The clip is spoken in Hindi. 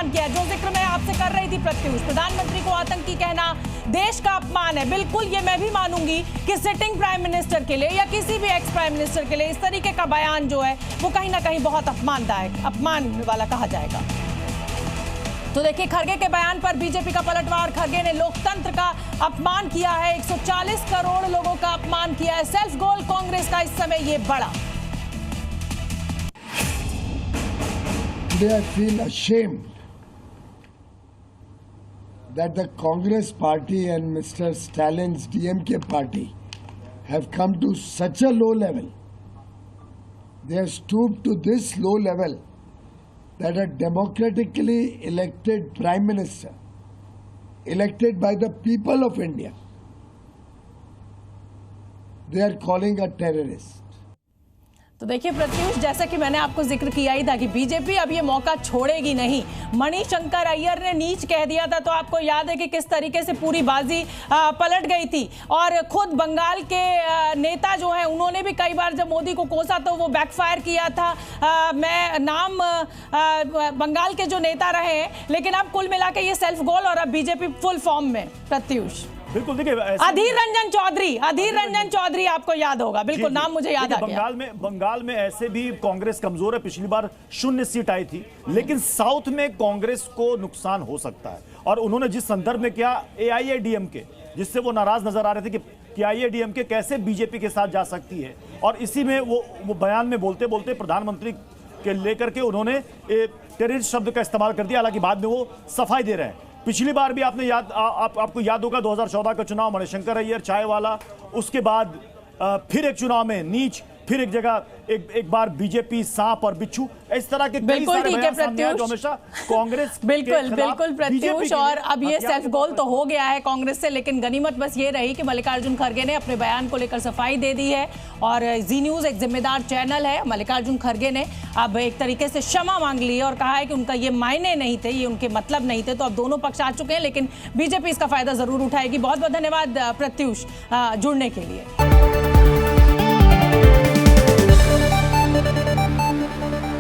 बयान किया, जो जिक्र मैं आपसे कर रही थी प्रत्युष, प्रधानमंत्री को आतंकी कहना देश का अपमान है। बिल्कुल ये मैं भी मानूंगी कि सिटिंग प्राइम मिनिस्टर के लिए या किसी भी एक्स प्राइम मिनिस्टर के लिए इस तरीके का बयान जो है वो कहीं ना कहीं बहुत अपमानदायक, अपमान वाला कहा जाएगा। तो देखिए, खरगे के बयान पर बीजेपी का पलटवार। खरगे ने लोकतंत्र का अपमान किया है, 140 करोड़ लोगों का अपमान किया है। सेल्फ गोल कांग्रेस का इस समय ये बड़ा। Today I feel ashamed that the Congress party and Mr. Stalin's DMK party have come to such a low level. They have stooped to this low level that a democratically elected Prime Minister, elected by the people of India, they are calling a terrorist. तो देखिए प्रत्युष, जैसा कि मैंने आपको जिक्र किया ही था कि बीजेपी अब ये मौका छोड़ेगी नहीं। मणिशंकर अय्यर ने नीच कह दिया था, तो आपको याद है कि किस तरीके से पूरी बाजी पलट गई थी। और खुद बंगाल के नेता जो हैं उन्होंने भी कई बार जब मोदी को कोसा तो वो बैकफायर किया था। मैं नाम बंगाल के जो नेता रहे हैं, लेकिन अब कुल मिला के ये सेल्फ गोल और अब बीजेपी फुल फॉर्म में। प्रत्युष, बिल्कुल, देखिए अधीर रंजन चौधरी आपको याद होगा, बिल्कुल नाम मुझे याद आ गया। बंगाल में ऐसे भी कांग्रेस कमजोर है, पिछली बार 0 सीट आई थी, लेकिन साउथ में कांग्रेस को नुकसान हो सकता है। और उन्होंने जिस संदर्भ में किया AIADMK, जिससे वो नाराज नजर आ रहे थे कि AIADMK कैसे बीजेपी के साथ जा सकती है, और इसी में वो बयान में बोलते बोलते प्रधानमंत्री के लेकर के उन्होंने टेररिस्ट शब्द का इस्तेमाल कर दिया। हालांकि बाद में वो सफाई दे रहे हैं। पिछली बार भी आपको याद होगा 2014 का चुनाव, मणिशंकर अय्यर चाय वाला, उसके बाद फिर एक चुनाव में नीच, फिर एक जगह एक बार बीजेपी सांप और बिच्छू, इस तरह के कई सारे बयान सामने आए जो हमेशा कांग्रेस बिल्कुल प्रत्युष। और अब ये सेल्फ गोल तो हो गया है कांग्रेस से, लेकिन गनीमत बस ये रही कि मल्लिकार्जुन खड़गे ने अपने बयान को लेकर सफाई दे दी है। और जी न्यूज एक जिम्मेदार चैनल है। मल्लिकार्जुन खड़गे ने अब एक तरीके से क्षमा मांग ली है और कहा है कि उनका ये मायने नहीं थे, ये उनके मतलब नहीं थे। तो अब दोनों पक्ष आ चुके हैं, लेकिन बीजेपी इसका फायदा जरूर उठाएगी। बहुत बहुत धन्यवाद प्रत्युष जुड़ने के लिए।